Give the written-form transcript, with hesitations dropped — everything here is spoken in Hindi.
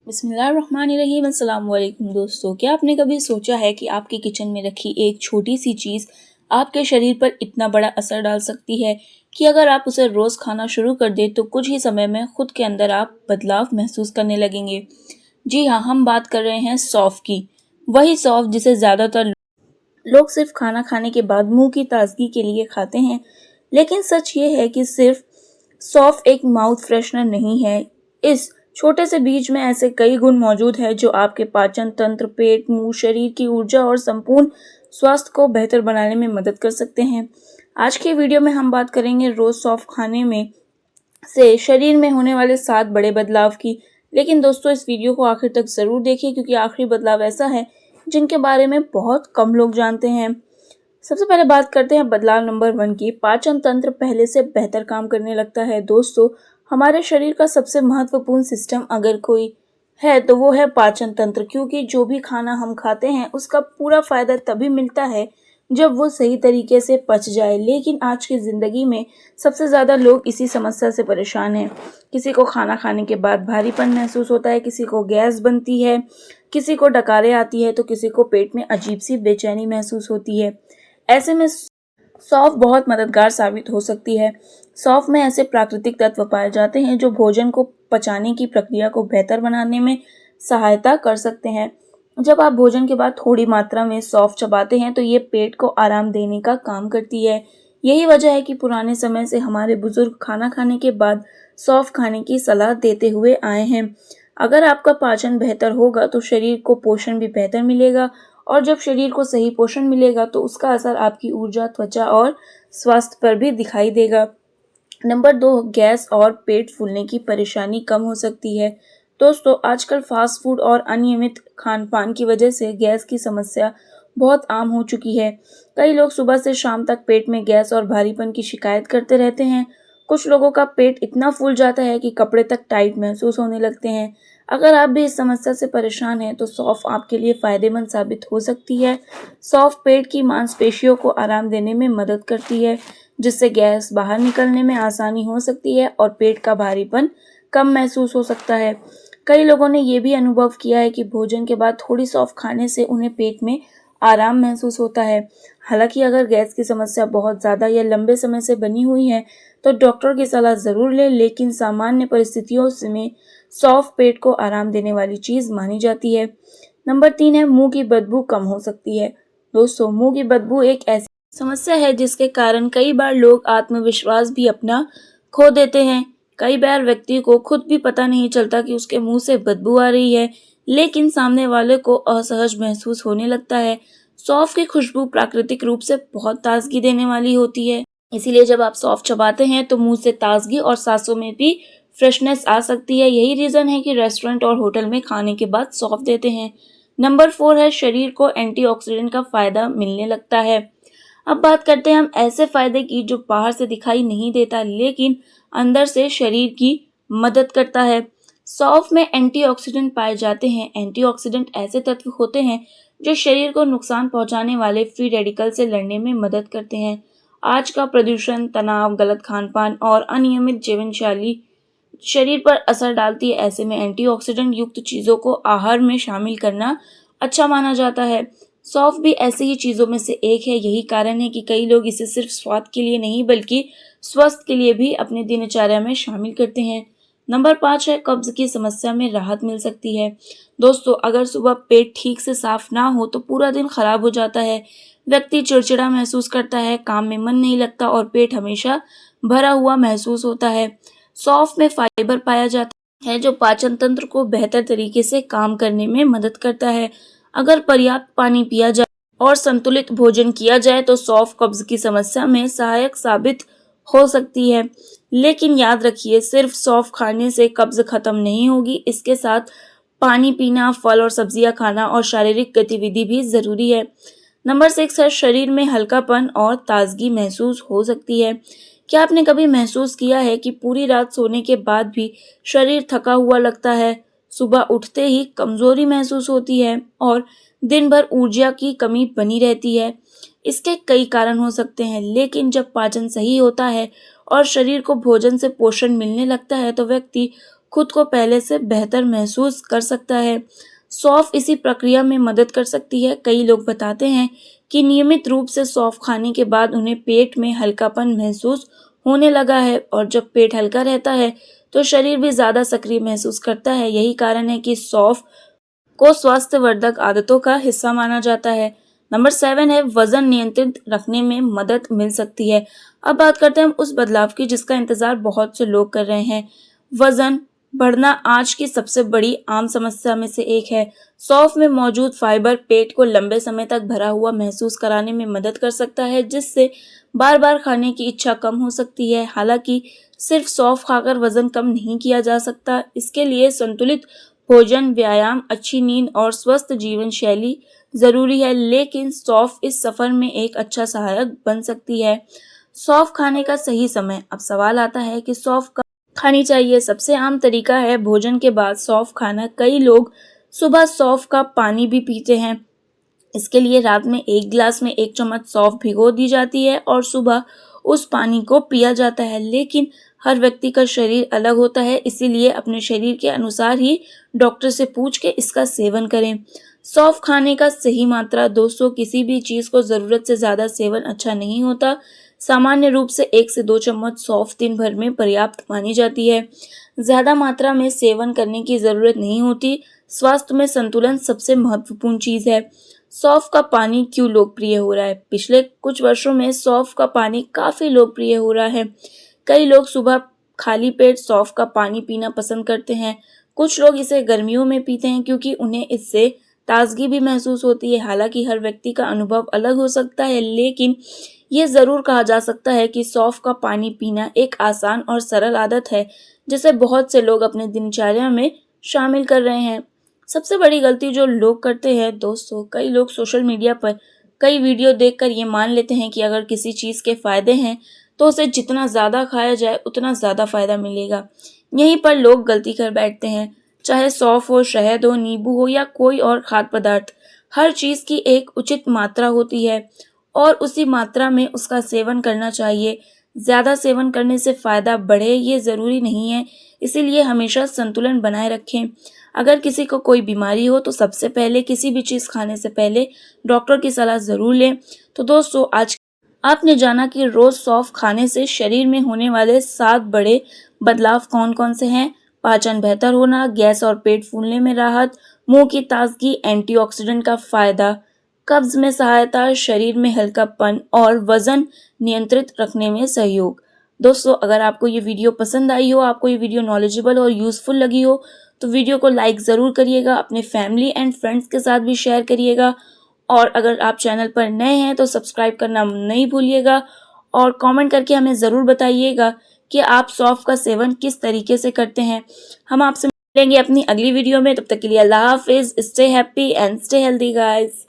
बिस्मिल्लाहिर्रहमानिर्रहीम। अस्सलाम वालेकुम दोस्तों, क्या आपने कभी सोचा है कि आपके किचन में रखी एक छोटी सी चीज़ आपके शरीर पर इतना बड़ा असर डाल सकती है कि अगर आप उसे रोज़ खाना शुरू कर दें तो कुछ ही समय में खुद के अंदर आप बदलाव महसूस करने लगेंगे। जी हाँ, हम बात कर रहे हैं सौंफ की। वही सौंफ जिसे ज़्यादातर लोग सिर्फ खाना खाने के बाद मुंह की ताजगी के लिए खाते हैं। लेकिन सच ये है कि सिर्फ सौंफ एक माउथ फ्रेशनर नहीं है। इस छोटे से बीज में ऐसे कई गुण मौजूद हैं जो आपके पाचन तंत्र, पेट, मुंह, शरीर की ऊर्जा और संपूर्ण स्वास्थ्य को बेहतर बनाने में मदद कर सकते हैं। आज की वीडियो में हम बात करेंगे रोज सौंफ खाने में से शरीर में होने वाले 7 बड़े बदलाव की। लेकिन दोस्तों, इस वीडियो को आखिर तक जरूर देखिए क्योंकि आखिरी बदलाव ऐसा है जिनके बारे में बहुत कम लोग जानते हैं। सबसे पहले बात करते हैं बदलाव नंबर 1 की। पाचन तंत्र पहले से बेहतर काम करने लगता है। दोस्तों, हमारे शरीर का सबसे महत्वपूर्ण सिस्टम अगर कोई है तो वो है पाचन तंत्र, क्योंकि जो भी खाना हम खाते हैं उसका पूरा फायदा तभी मिलता है जब वो सही तरीके से पच जाए। लेकिन आज की जिंदगी में सबसे ज्यादा लोग इसी समस्या से परेशान हैं। किसी को खाना खाने के बाद भारीपन महसूस होता है, किसी को गैस बनती है, किसी को डकारें आती है तो किसी को पेट में अजीब सी बेचैनी महसूस होती है। ऐसे में सौंफ बहुत मददगार साबित हो सकती है। सौंफ में ऐसे प्राकृतिक तत्व पाए जाते हैं जो भोजन को पचाने की प्रक्रिया को बेहतर बनाने में सहायता कर सकते हैं। जब आप भोजन के बाद थोड़ी मात्रा में सौंफ चबाते हैं तो ये पेट को आराम देने का काम करती है। यही वजह है कि पुराने समय से हमारे बुजुर्ग खाना खाने के बाद सौंफ खाने की सलाह देते हुए आए हैं। अगर आपका पाचन बेहतर होगा तो शरीर को पोषण भी बेहतर मिलेगा, और जब शरीर को सही पोषण मिलेगा तो उसका असर आपकी ऊर्जा, त्वचा और स्वास्थ्य पर भी दिखाई देगा। नंबर 2, गैस और पेट फूलने की परेशानी कम हो सकती है। दोस्तों, आजकल फास्ट फूड और अनियमित खान पान की वजह से गैस की समस्या बहुत आम हो चुकी है। कई लोग सुबह से शाम तक पेट में गैस और भारीपन की शिकायत करते रहते हैं। कुछ लोगों का पेट इतना फूल जाता है कि कपड़े तक टाइट महसूस होने लगते हैं। अगर आप भी इस समस्या से परेशान हैं तो सौंफ आपके लिए फायदेमंद साबित हो सकती है। सौंफ पेट की मांसपेशियों को आराम देने में मदद करती है, जिससे गैस बाहर निकलने में आसानी हो सकती है और पेट का भारीपन कम महसूस हो सकता है। कई लोगों ने ये भी अनुभव किया है कि भोजन के बाद थोड़ी सौंफ खाने से उन्हें पेट में आराम महसूस होता है। हालांकि अगर गैस की समस्या बहुत ज़्यादा या लंबे समय से बनी हुई है तो डॉक्टर की सलाह ज़रूर लें, लेकिन सामान्य परिस्थितियों में सौंफ पेट को आराम देने वाली चीज़ मानी जाती है। नंबर 3 है, मुंह की बदबू कम हो सकती है। दोस्तों, मुंह की बदबू एक ऐसी समस्या है जिसके कारण कई बार लोग आत्मविश्वास भी अपना खो देते हैं। कई बार व्यक्ति को खुद भी पता नहीं चलता कि उसके मुंह से बदबू आ रही है, लेकिन सामने वाले को असहज महसूस होने लगता है। सौंफ की खुशबू प्राकृतिक रूप से बहुत ताजगी देने वाली होती है, इसीलिए जब आप सौंफ चबाते हैं तो मुंह से ताजगी और सांसों में भी फ्रेशनेस आ सकती है। यही रीजन है कि रेस्टोरेंट और होटल में खाने के बाद सौंफ देते हैं। नंबर 4 है, शरीर को एंटीऑक्सीडेंट का फायदा मिलने लगता है। अब बात करते हैं हम ऐसे फायदे की जो बाहर से दिखाई नहीं देता लेकिन अंदर से शरीर की मदद करता है। सौंफ में एंटीऑक्सीडेंट पाए जाते हैं। एंटीऑक्सीडेंट ऐसे तत्व होते हैं जो शरीर को नुकसान पहुंचाने वाले फ्री रेडिकल से लड़ने में मदद करते हैं। आज का प्रदूषण, तनाव, गलत खानपान और अनियमित जीवन शैली शरीर पर असर डालती है। ऐसे में एंटीऑक्सीडेंट युक्त चीजों को आहार में शामिल करना अच्छा माना जाता है। सौंफ भी ऐसी ही चीजों में से एक है। यही कारण है कि कई लोग इसे सिर्फ स्वाद के लिए नहीं बल्कि स्वास्थ्य के लिए भी अपनी दिनचर्या में शामिल करते हैं। नंबर 5 है, कब्ज की समस्या में राहत मिल सकती है। दोस्तों, अगर सुबह पेट ठीक से साफ ना हो तो पूरा दिन खराब हो जाता है। व्यक्ति चिड़चिड़ा महसूस करता है, काम में मन नहीं लगता और पेट हमेशा भरा हुआ महसूस होता है। सौंफ में फाइबर पाया जाता है जो पाचन तंत्र को बेहतर तरीके से काम करने में मदद करता है। अगर पर्याप्त पानी पिया जाए और संतुलित भोजन किया जाए तो सौंफ कब्ज की समस्या में सहायक साबित हो सकती है। लेकिन याद रखिए, सिर्फ सौंफ खाने से कब्ज खत्म नहीं होगी। इसके साथ पानी पीना, फल और सब्जियां खाना और शारीरिक गतिविधि भी जरूरी है। नंबर 6 है, शरीर में हल्कापन और ताजगी महसूस हो सकती है। क्या आपने कभी महसूस किया है कि पूरी रात सोने के बाद भी शरीर थका हुआ लगता है, सुबह उठते ही कमजोरी महसूस होती है और दिन भर ऊर्जा की कमी बनी रहती है? इसके कई कारण हो सकते हैं, लेकिन जब पाचन सही होता है और शरीर को भोजन से पोषण मिलने लगता है तो व्यक्ति खुद को पहले से बेहतर महसूस कर सकता है। सौंफ इसी प्रक्रिया में मदद कर सकती है। कई लोग बताते हैं कि नियमित रूप से सौंफ खाने के बाद उन्हें पेट में हल्कापन महसूस होने लगा है, और जब पेट हल्का रहता है तो शरीर भी ज़्यादा सक्रिय महसूस करता है। यही कारण है कि सौंफ को स्वास्थ्यवर्धक आदतों का हिस्सा माना जाता है। नंबर 7 है, वजन नियंत्रित रखने में मदद मिल सकती है। अब बात करते हैं हम उस बदलाव की जिसका इंतजार बहुत से लोग कर रहे हैं। वजन बढ़ना आज की सबसे बड़ी आम समस्या में से एक है। सौंफ में मौजूद फाइबर पेट को लंबे समय तक भरा हुआ महसूस कराने में मदद कर सकता है, जिससे बार बार खाने की इच्छा कम हो सकती है। हालांकि सिर्फ सौंफ खाकर वजन कम नहीं किया जा सकता। इसके लिए संतुलित भोजन, व्यायाम, अच्छी नींद और स्वस्थ जीवन शैली जरूरी है, लेकिन सौंफ इस सफर में एक अच्छा सहायक बन सकती है। सौंफ खाने का सही समय। अब सवाल आता है कि सौंफ कब खानी चाहिए। सबसे आम तरीका है भोजन के बाद सौंफ खाना। कई लोग सुबह सौंफ का पानी भी पीते हैं। इसके लिए रात में 1 गिलास में 1 चम्मच सौंफ भिगो दी जाती है और सुबह उस पानी को पिया जाता है। लेकिन हर व्यक्ति का शरीर अलग होता है, इसीलिए अपने शरीर के अनुसार ही डॉक्टर से पूछ के इसका सेवन करें। सौंफ खाने का सही मात्रा। दोस्तों, किसी भी चीज़ को ज़रूरत से ज़्यादा सेवन अच्छा नहीं होता। सामान्य रूप से 1 से 2 चम्मच सौंफ दिन भर में पर्याप्त मानी जाती है। ज़्यादा मात्रा में सेवन करने की ज़रूरत नहीं होती। स्वास्थ्य में संतुलन सबसे महत्वपूर्ण चीज़ है। सौंफ का पानी क्यों लोकप्रिय हो रहा है? पिछले कुछ वर्षों में सौंफ का पानी काफ़ी लोकप्रिय हो रहा है। कई लोग सुबह खाली पेट सौंफ का पानी पीना पसंद करते हैं। कुछ लोग इसे गर्मियों में पीते हैं क्योंकि उन्हें इससे ताजगी भी महसूस होती है। हालांकि हर व्यक्ति का अनुभव अलग हो सकता है, लेकिन ये ज़रूर कहा जा सकता है कि सौंफ का पानी पीना एक आसान और सरल आदत है, जिसे बहुत से लोग अपने दिनचर्या में शामिल कर रहे हैं। सबसे बड़ी गलती जो लोग करते हैं दोस्तों, कई लोग सोशल मीडिया पर कई वीडियो देखकर ये मान लेते हैं कि अगर किसी चीज़ के फ़ायदे हैं तो उसे जितना ज़्यादा खाया जाए उतना ज़्यादा फ़ायदा मिलेगा। यहीं पर लोग गलती कर बैठते हैं। चाहे सौंफ हो, शहद हो, नींबू हो या कोई और खाद्य पदार्थ, हर चीज़ की एक उचित मात्रा होती है और उसी मात्रा में उसका सेवन करना चाहिए। ज़्यादा सेवन करने से फ़ायदा बढ़े ये ज़रूरी नहीं है, इसीलिए हमेशा संतुलन बनाए रखें। अगर किसी को कोई बीमारी हो तो सबसे पहले किसी भी चीज़ खाने से पहले डॉक्टर की सलाह ज़रूर लें। तो दोस्तों, आज आपने जाना कि रोज़ सौंफ खाने से शरीर में होने वाले 7 बड़े बदलाव कौन-कौन से हैं। पाचन बेहतर होना, गैस और पेट फूलने में राहत, मुंह की ताजगी, एंटीऑक्सीडेंट का फ़ायदा, कब्ज में सहायता, शरीर में हल्कापन और वजन नियंत्रित रखने में सहयोग। दोस्तों, अगर आपको ये वीडियो पसंद आई हो, आपको ये वीडियो नॉलेजेबल और यूज़फुल लगी हो, तो वीडियो को लाइक ज़रूर करिएगा, अपने फैमिली एंड फ्रेंड्स के साथ भी शेयर करिएगा, और अगर आप चैनल पर नए हैं तो सब्सक्राइब करना नहीं भूलिएगा, और कमेंट करके हमें ज़रूर बताइएगा कि आप सौंफ का सेवन किस तरीके से करते हैं। हम आपसे मिलेंगे अपनी अगली वीडियो में। तब तक के लिए अल्लाह हाफिज़। Stay happy and stay healthy guys.